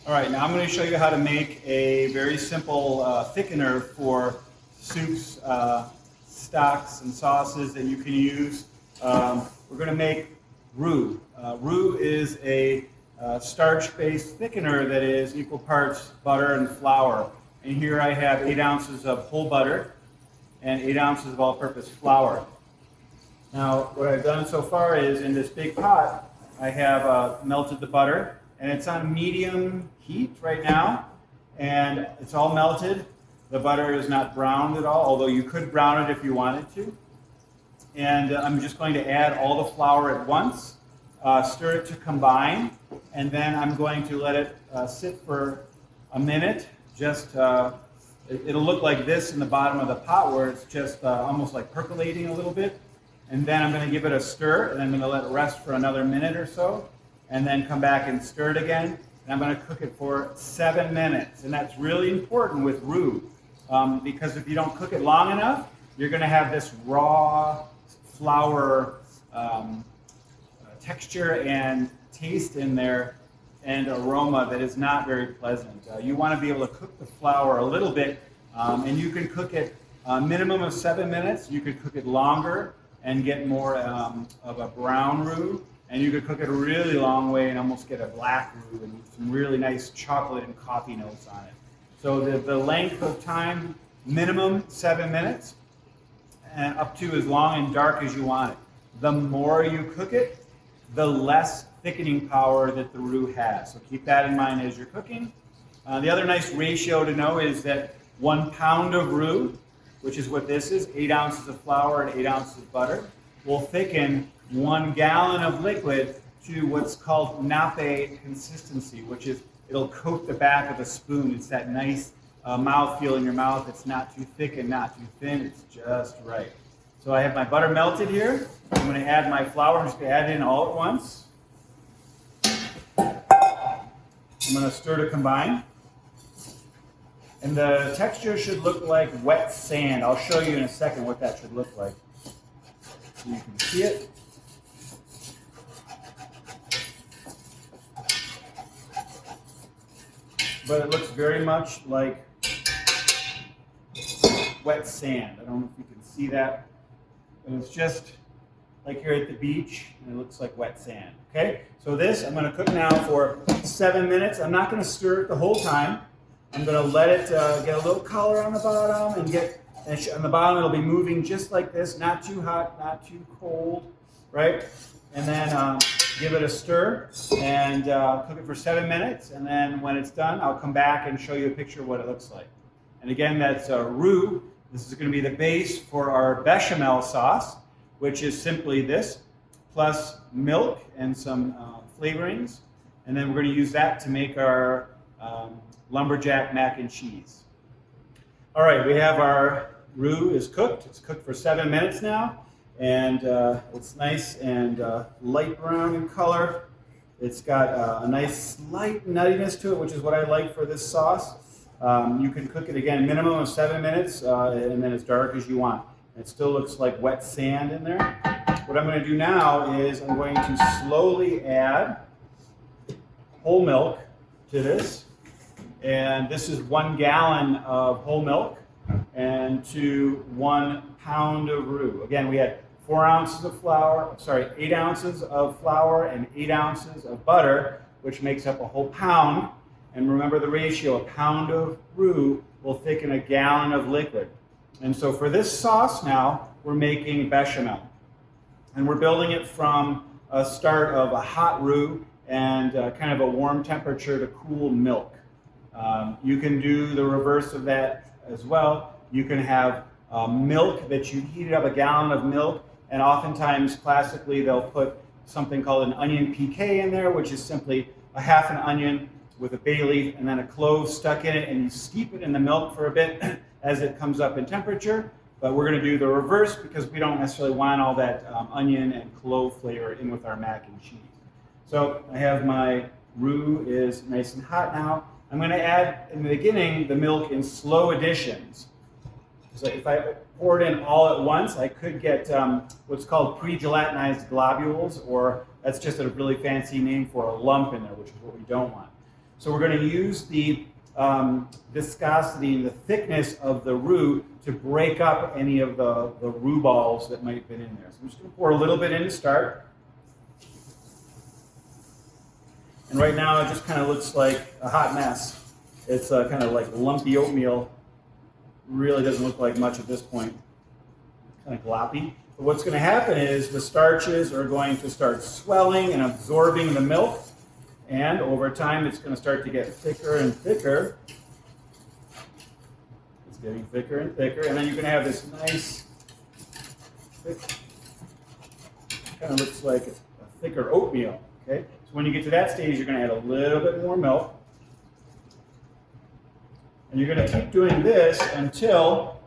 All right, now I'm going to show you how to make a very simple thickener for soups, stocks, and sauces that you can use. We're going to make Roux. Roux is a starch-based thickener that is equal parts butter and flour. And here I have 8 ounces of whole butter and 8 ounces of all-purpose flour. Now, what I've done so far is in this big pot, I have melted the butter, and it's on medium heat right now, and it's all melted. The butter is not browned at all, although you could brown it if you wanted to. And I'm just going to add all the flour at once, stir it to combine, and then I'm going to let it sit for a minute. It'll look like this in the bottom of the pot where it's just almost like percolating a little bit. And then I'm going to give it a stir, and I'm going to let it rest for another minute or so, and then come back and stir it again. And I'm going to cook it for 7 minutes. And that's really important with roux, because if you don't cook it long enough, you're going to have this raw flour texture and taste in there and aroma that is not very pleasant. You want to be able to cook the flour a little bit, and you can cook it a minimum of 7 minutes. You could cook it longer and get more of a brown roux, and you could cook it a really long way and almost get a black roux and some really nice chocolate and coffee notes on it. So the length of time, minimum 7 minutes, and up to as long and dark as you want it. The more you cook it, the less thickening power that the roux has. So keep that in mind as you're cooking. The other nice ratio to know is that 1 pound of roux, which is what this is, 8 ounces of flour and 8 ounces of butter, will thicken 1 gallon of liquid to what's called nappe consistency, which is it'll coat the back of a spoon. It's that nice mouthfeel in your mouth. It's not too thick and not too thin. It's just right. So I have my butter melted here. I'm going to add my flour. I'm just going to add it in all at once. I'm going to stir to combine. And the texture should look like wet sand. I'll show you in a second what that should look like, so you can see it. But it looks very much like wet sand. I don't know if you can see that, but it's just like here at the beach, and it looks like wet sand. Okay, so this I'm going to cook now for 7 minutes. I'm not going to stir it the whole time. I'm going to let it get a little color on the bottom, and on the bottom it'll be moving just like this, not too hot, not too cold, right? And then give it a stir and cook it for 7 minutes, and then when it's done, I'll come back and show you a picture of what it looks like. And again, that's roux. This is going to be the base for our bechamel sauce, which is simply this, plus milk and some flavorings, and then we're going to use that to make our Lumberjack Mac and Cheese. All right, we have our roux is cooked. It's cooked for 7 minutes now, and it's nice and light brown in color. It's got a nice slight nuttiness to it, which is what I like for this sauce. You can cook it again, minimum of 7 minutes, and then as dark as you want. It still looks like wet sand in there. What I'm going to do now is I'm going to slowly add whole milk to this. And this is 1 gallon of whole milk and to 1 pound of roux. Again, we had 8 ounces of flour and 8 ounces of butter, which makes up a whole pound. And remember the ratio, a pound of roux will thicken a gallon of liquid. And so for this sauce now, we're making bechamel. And we're building it from a start of a hot roux and kind of a warm temperature to cool milk. You can do the reverse of that as well. You can have milk that you heated up, a gallon of milk, and oftentimes classically they'll put something called an onion piqué in there, which is simply a half an onion with a bay leaf and then a clove stuck in it, and you steep it in the milk for a bit as it comes up in temperature. But we're going to do the reverse because we don't necessarily want all that onion and clove flavor in with our mac and cheese. So I have my roux is nice and hot now. I'm going to add, in the beginning, the milk in slow additions. So if I pour it in all at once, I could get what's called pre-gelatinized globules, or that's just a really fancy name for a lump in there, which is what we don't want. So we're going to use the viscosity and the thickness of the roux to break up any of the roux balls that might have been in there. So I'm just going to pour a little bit in to start. And right now it just kind of looks like a hot mess. It's kind of like lumpy oatmeal. Really doesn't look like much at this point. Kind of gloppy. But what's going to happen is the starches are going to start swelling and absorbing the milk. And over time it's going to start to get thicker and thicker. It's getting thicker and thicker. And then you're going to have this nice, thick, kind of looks like a thicker oatmeal. Okay? So when you get to that stage, you're going to add a little bit more milk. And you're going to keep doing this until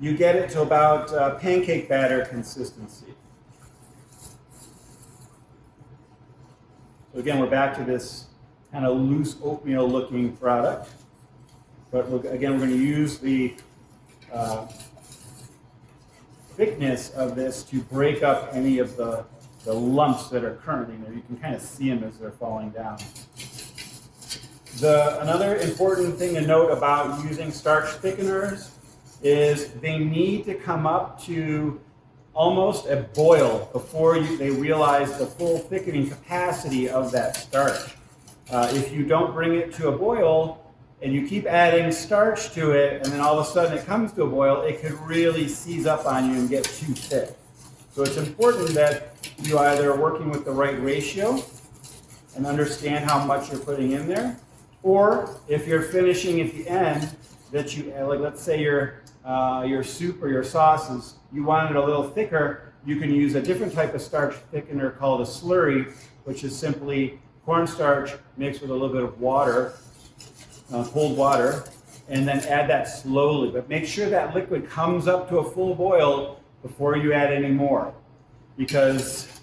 you get it to about pancake batter consistency. So again, we're back to this kind of loose oatmeal looking product. But again, we're going to use the thickness of this to break up any of the lumps that are currently there. You can kind of see them as they're falling down. Another important thing to note about using starch thickeners is they need to come up to almost a boil before they realize the full thickening capacity of that starch. If you don't bring it to a boil and you keep adding starch to it and then all of a sudden it comes to a boil, it could really seize up on you and get too thick. So it's important that you either are working with the right ratio and understand how much you're putting in there, or if you're finishing at the end, that you, like let's say your soup or your sauces, you want it a little thicker, you can use a different type of starch thickener called a slurry, which is simply cornstarch mixed with a little bit of water, cold water, and then add that slowly. But make sure that liquid comes up to a full boil before you add any more. Because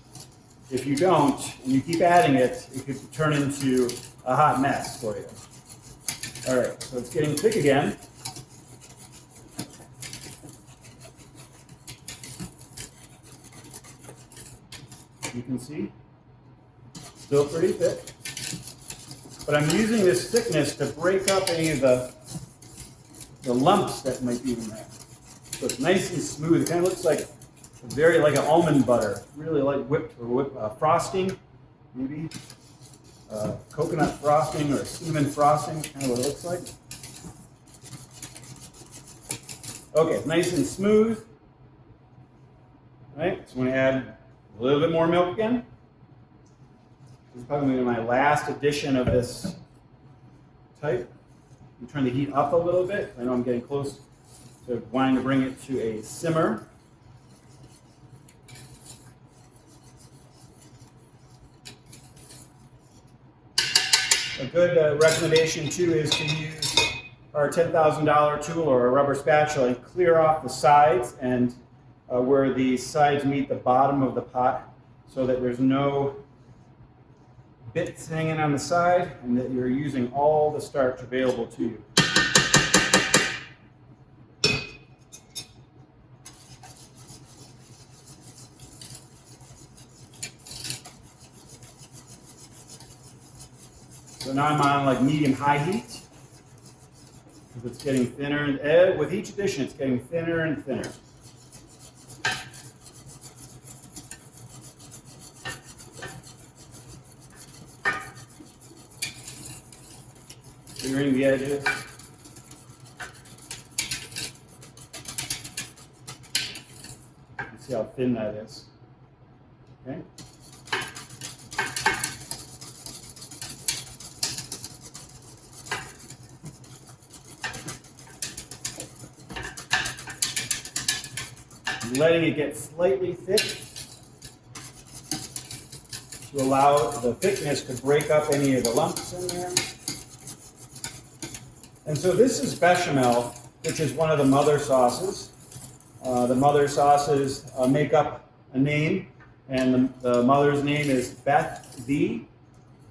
if you don't, and you keep adding it, it could turn into a hot mess for you. All right, so it's getting thick again. You can see, still pretty thick. But I'm using this thickness to break up any of the lumps that might be in there. So it's nice and smooth. It kind of looks like very like an almond butter, really like whipped frosting, maybe coconut frosting or cinnamon frosting, kind of what it looks like. Okay, nice and smooth. All right, so I'm going to add a little bit more milk again. This is probably my last addition of this type. I'm trying to heat up a little bit. I know I'm getting close to wanting to bring it to a simmer. A good recommendation too is to use our $10,000 tool or a rubber spatula and clear off the sides and where the sides meet the bottom of the pot so that there's no bits hanging on the side and that you're using all the starch available to you. So now I'm on like medium-high heat because it's getting thinner, and with each addition it's getting thinner and thinner. Clearing the edges. You can see how thin that is. Okay. Letting it get slightly thick to allow the thickness to break up any of the lumps in there. And so this is bechamel, which is one of the mother sauces. The mother sauces make up a name, and the mother's name is Beth B.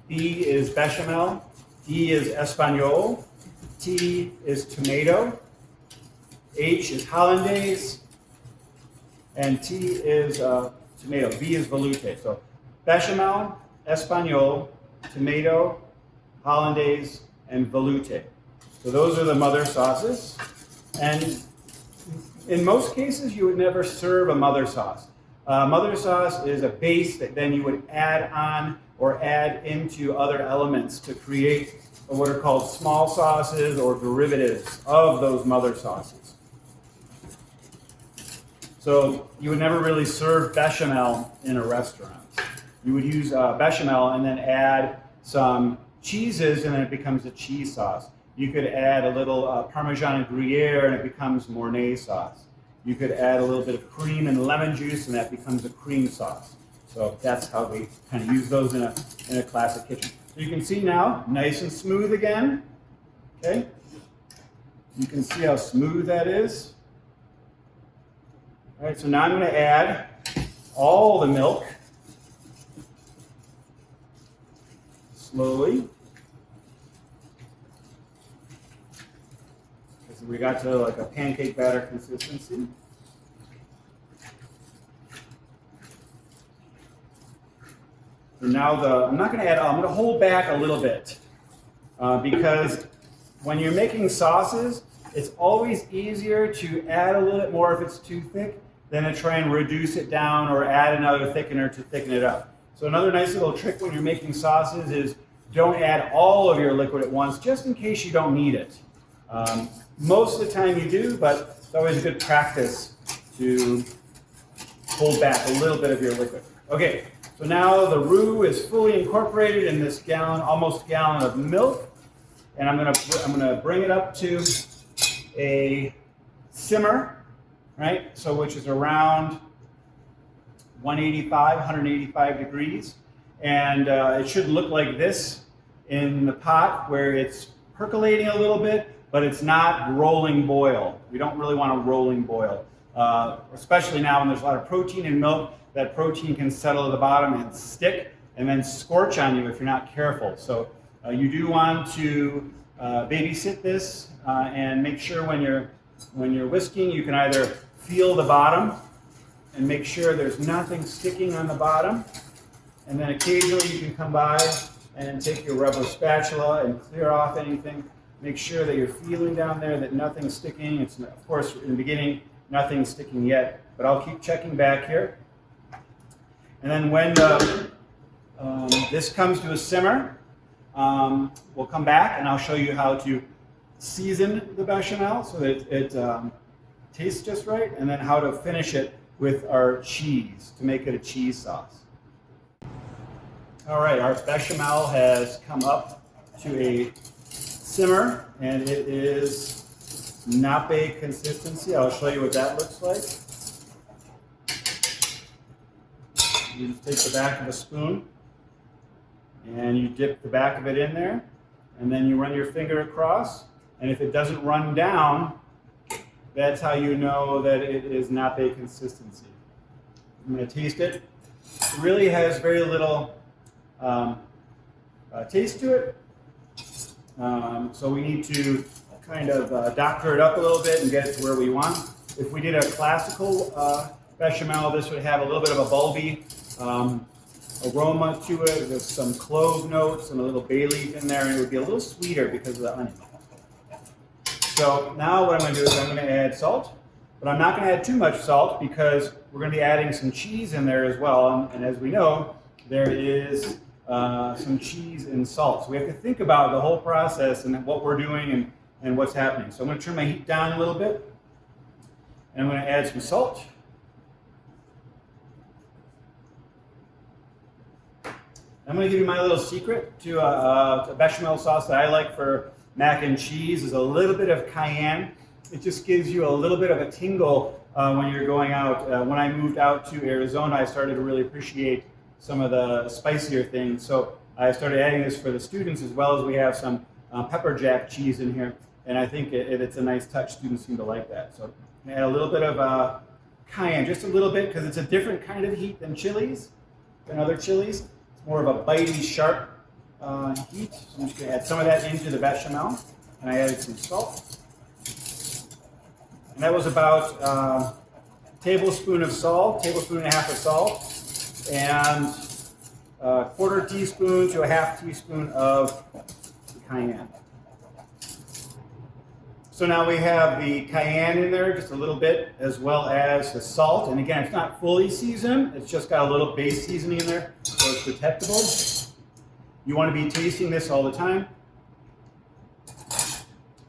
B is bechamel, E is espagnole, T is tomato, H is hollandaise, and T is tomato. V is veloute. So bechamel, espagnole, tomato, hollandaise, and velouté. So those are the mother sauces. And in most cases, you would never serve a mother sauce. Mother sauce is a base that then you would add on or add into other elements to create what are called small sauces or derivatives of those mother sauces. So you would never really serve bechamel in a restaurant. You would use bechamel and then add some cheeses and then it becomes a cheese sauce. You could add a little Parmesan and Gruyere and it becomes Mornay sauce. You could add a little bit of cream and lemon juice and that becomes a cream sauce. So that's how we kind of use those in a classic kitchen. So you can see now, nice and smooth again. Okay? You can see how smooth that is. All right, so now I'm going to add all the milk slowly. So we got to like a pancake batter consistency. So now I'm not going to add, I'm going to hold back a little bit because when you're making sauces, it's always easier to add a little bit more if it's too thick than to try and reduce it down or add another thickener to thicken it up. So another nice little trick when you're making sauces is don't add all of your liquid at once, just in case you don't need it. Most of the time you do, but it's always a good practice to hold back a little bit of your liquid. Okay, so now the roux is fully incorporated in this gallon, almost gallon of milk, and I'm gonna bring it up to a simmer, right? So which is around 185 degrees. And it should look like this in the pot where it's percolating a little bit, but it's not rolling boil. We don't really want a rolling boil, especially now when there's a lot of protein in milk. That protein can settle at the bottom and stick and then scorch on you if you're not careful. So you do want to babysit this and make sure when you're whisking, you can either feel the bottom and make sure there's nothing sticking on the bottom. And then occasionally you can come by and take your rubber spatula and clear off anything. Make sure that you're feeling down there that nothing's sticking. It's, of course, in the beginning, nothing's sticking yet, but I'll keep checking back here. And then when this comes to a simmer, we'll come back and I'll show you how to season the bechamel so that it tastes just right, and then how to finish it with our cheese to make it a cheese sauce. All right, our bechamel has come up to a simmer, and it is nappe consistency. I'll show you what that looks like. You just take the back of a spoon, and you dip the back of it in there, and then you run your finger across, and if it doesn't run down, that's how you know that it is nappe consistency. I'm going to taste it. It really has very little taste to it, so we need to kind of doctor it up a little bit and get it to where we want. If we did a classical bechamel, this would have a little bit of a bulby aroma to it with some clove notes and a little bay leaf in there, and it would be a little sweeter because of the onion. So now what I'm going to do is I'm going to add salt, but I'm not going to add too much salt because we're going to be adding some cheese in there as well, and as we know, there is some cheese and salt. So we have to think about the whole process and what we're doing and what's happening. So I'm going to turn my heat down a little bit, and I'm going to add some salt. I'm going to give you my little secret to a bechamel sauce that I like for mac and cheese is a little bit of cayenne. It just gives you a little bit of a tingle when you're going out. When I moved out to Arizona, I started to really appreciate some of the spicier things. So I started adding this for the students, as well as we have some pepper jack cheese in here. And I think it's a nice touch. Students seem to like that. So add a little bit of cayenne, just a little bit, because it's a different kind of heat than chilies, than other chilies. It's more of a bitey, sharp heat. So I'm just going to add some of that into the bechamel. And I added some salt. And that was about a tablespoon of salt, tablespoon and a half of salt, and a quarter teaspoon to a half teaspoon of So now we have the cayenne in there, just a little bit, as well as the salt. And again, it's not fully seasoned. It's just got a little base seasoning in there, so it's detectable. You want to be tasting this all the time.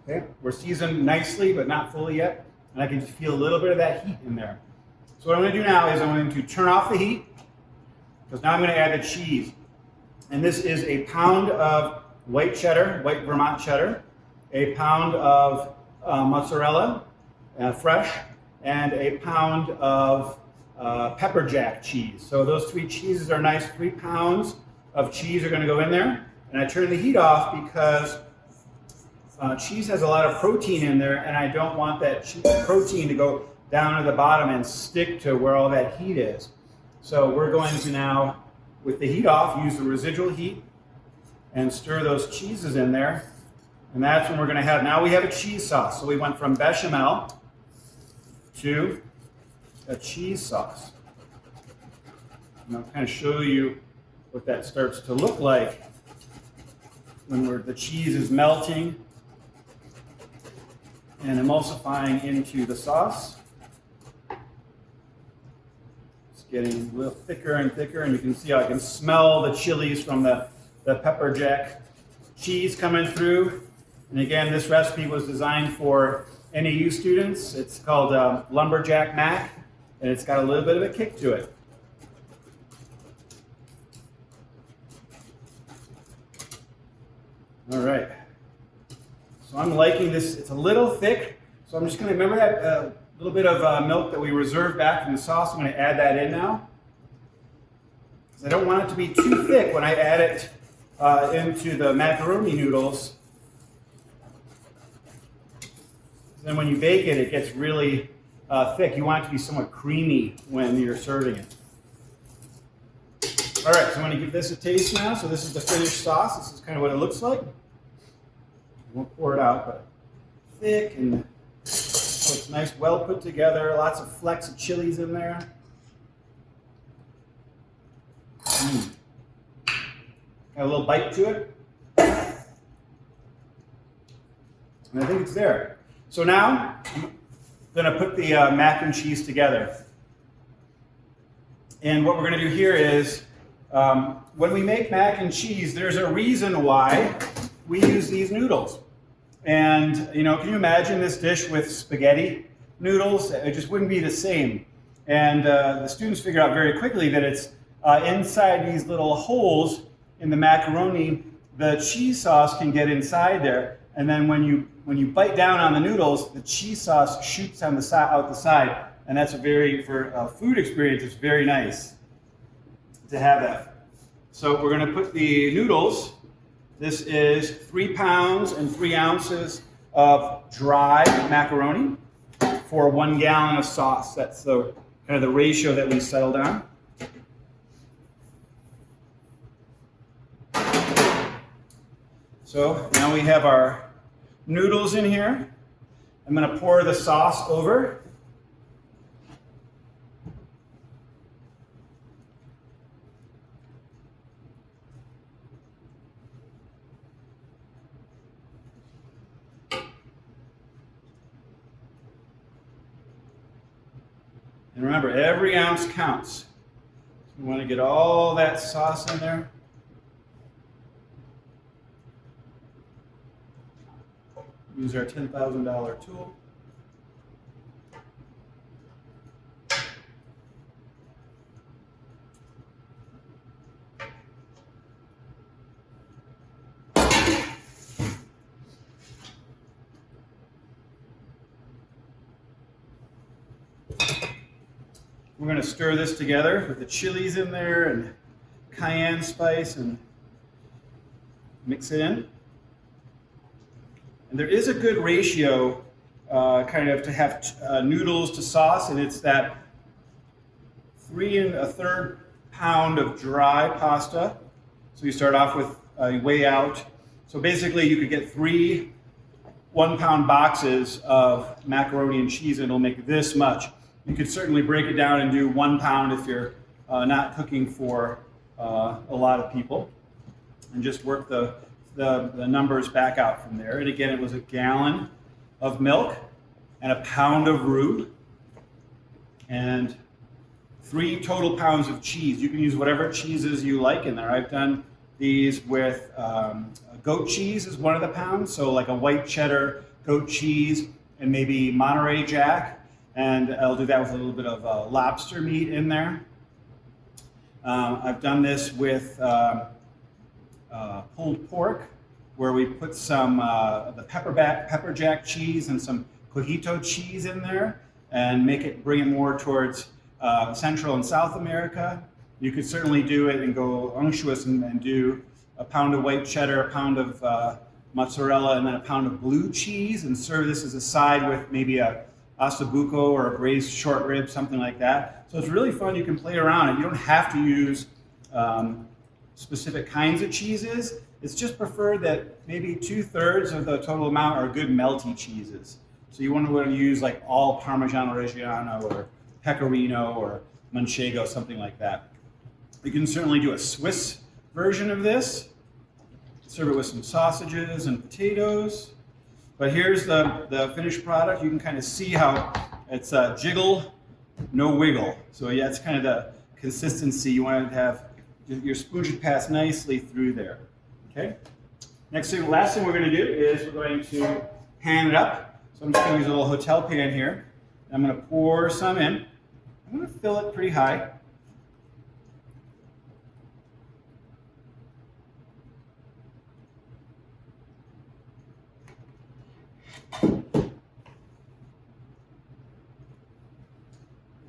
Okay, we're seasoned nicely, but not fully yet. And I can just feel a little bit of that heat in there. So what I'm going to do now is I'm going to turn off the heat, because now I'm going to add the cheese. And this is a pound of white cheddar, white Vermont cheddar, a pound of mozzarella, fresh, and a pound of pepper jack cheese. So those 3 cheeses are nice. 3 pounds of cheese are going to go in there. And I turn the heat off because cheese has a lot of protein in there, and I don't want that protein to go down to the bottom and stick to where all that heat is. So we're going to now, with the heat off, use the residual heat and stir those cheeses in there. And that's when we're going to have, now we have a cheese sauce. So we went from bechamel to a cheese sauce. And I'll kind of show you what that starts to look like when the cheese is melting and emulsifying into the sauce. It's getting a little thicker and thicker, and you can see how I can smell the chilies from the pepper jack cheese coming through. And again, this recipe was designed for NAU students. It's called Lumberjack Mac, and it's got a little bit of a kick to it. All right. So I'm liking this. It's a little thick, so I'm just going to remember that little bit of milk that we reserved back from the sauce. I'm going to add that in now, because I don't want it to be too thick when I add it into the macaroni noodles. Then when you bake it, it gets really thick. You want it to be somewhat creamy when you're serving it. All right, so I'm going to give this a taste now. So this is the finished sauce. This is kind of what it looks like. I won't pour it out, but thick, and so it's nice, well put together. Lots of flecks of chilies in there. Got a little bite to it. And I think it's there. So now I'm going to put the mac and cheese together. And what we're going to do here is, when we make mac and cheese, there's a reason why we use these noodles. And, you know, can you imagine this dish with spaghetti noodles? It just wouldn't be the same. And the students figured out very quickly that it's inside these little holes in the macaroni, the cheese sauce can get inside there. And then when you bite down on the noodles, the cheese sauce shoots on the out the side. And that's for a food experience, it's very nice to have that. So we're going to put the noodles. This is 3 pounds and 3 ounces of dry macaroni for 1 gallon of sauce. That's the kind of the ratio that we settled on. So now we have our noodles in here. I'm going to pour the sauce over. And remember, every ounce counts. We want to get all that sauce in there. Use our $10,000 tool. We're going to stir this together with the chilies in there and cayenne spice and mix it in. And there is a good ratio kind of to have noodles to sauce, and it's that 3 1/3 pound of dry pasta. So you start off with you weigh out. So basically you could get 3 1-pound boxes of macaroni and cheese, and it'll make this much. You could certainly break it down and do 1 pound if you're not cooking for a lot of people, and just work the numbers back out from there. And again, it was 1 gallon of milk and a pound of roux and 3 total pounds of cheese. You can use whatever cheeses you like in there. I've done these with goat cheese is one of the pounds, so like a white cheddar goat cheese and maybe Monterey Jack, and I'll do that with a little bit of lobster meat in there. I've done this with pulled pork, where we put some the pepper jack cheese and some cojito cheese in there and bring it more towards Central and South America. You could certainly do it and go unctuous and do a pound of white cheddar, a pound of mozzarella, and then a pound of blue cheese, and serve this as a side with maybe a ossobuco or a braised short rib, something like that. So it's really fun. You can play around it. You don't have to use specific kinds of cheeses. It's just preferred that maybe 2/3 of the total amount are good melty cheeses. So you want to use like all Parmigiano Reggiano or Pecorino or Manchego, something like that. You can certainly do a Swiss version of this. Serve it with some sausages and potatoes. But here's the finished product. You can kind of see how it's jiggle, no wiggle. So yeah, it's kind of the consistency. You want to have, your spoon should pass nicely through there. Okay. Last thing we're going to do is we're going to pan it up. So I'm just going to use a little hotel pan here. I'm going to pour some in. I'm going to fill it pretty high.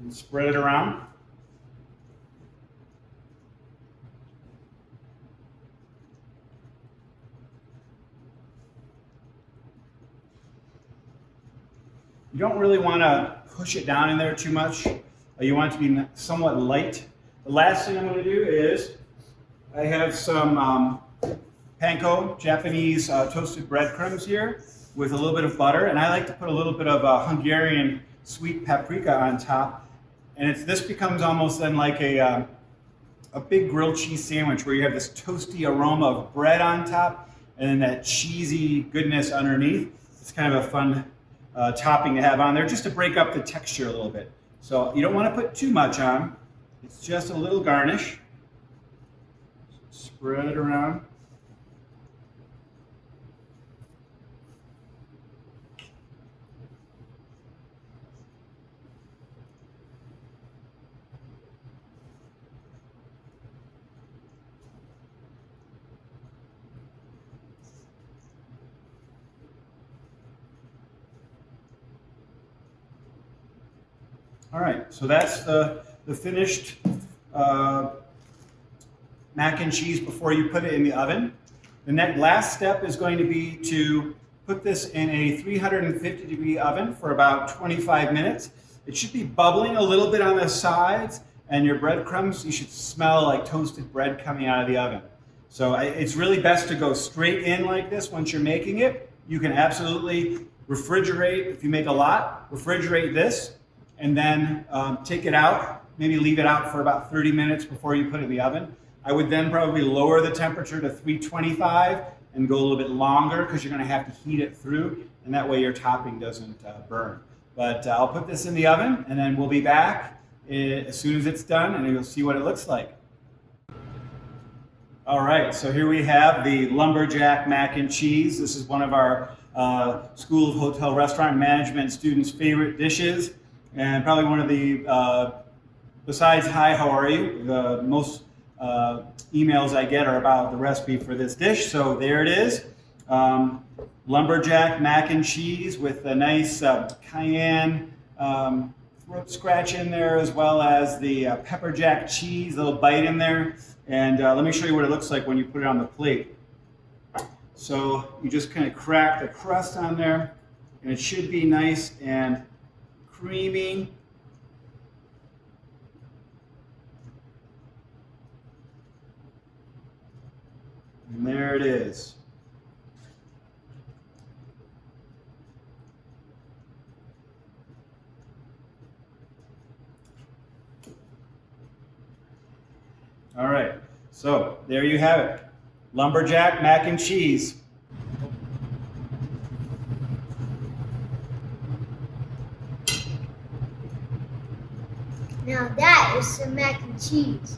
And spread it around. You don't really want to push it down in there too much. You want it to be somewhat light. The last thing I'm going to do is I have some panko, Japanese toasted breadcrumbs here with a little bit of butter, and I like to put a little bit of Hungarian sweet paprika on top. And this becomes almost then like a big grilled cheese sandwich where you have this toasty aroma of bread on top and then that cheesy goodness underneath. It's kind of a fun topping to have on there just to break up the texture a little bit. So you don't want to put too much on. It's just a little garnish. Spread it around. All right, so that's the finished mac and cheese before you put it in the oven. The last step is going to be to put this in a 350-degree oven for about 25 minutes. It should be bubbling a little bit on the sides, and your breadcrumbs, you should smell like toasted bread coming out of the oven. So it's really best to go straight in like this once you're making it. You can absolutely refrigerate, if you make a lot, refrigerate this, and then take it out, maybe leave it out for about 30 minutes before you put it in the oven. I would then probably lower the temperature to 325 and go a little bit longer because you're going to have to heat it through, and that way your topping doesn't burn. But I'll put this in the oven, and then we'll be back as soon as it's done, and you'll see what it looks like. All right, so here we have the Lumberjack Mac and Cheese. This is one of our School of Hotel Restaurant Management students' favorite dishes, and probably one of the, besides hi, how are you, the most emails I get are about the recipe for this dish. So there it is, Lumberjack Mac and Cheese with a nice cayenne throat scratch in there, as well as the pepper jack cheese, a little bite in there. And let me show you what it looks like when you put it on the plate. So you just kind of crack the crust on there, and it should be nice and creamy. And there it is. All right, so there you have it. Lumberjack Mac and Cheese. Now that is some mac and cheese.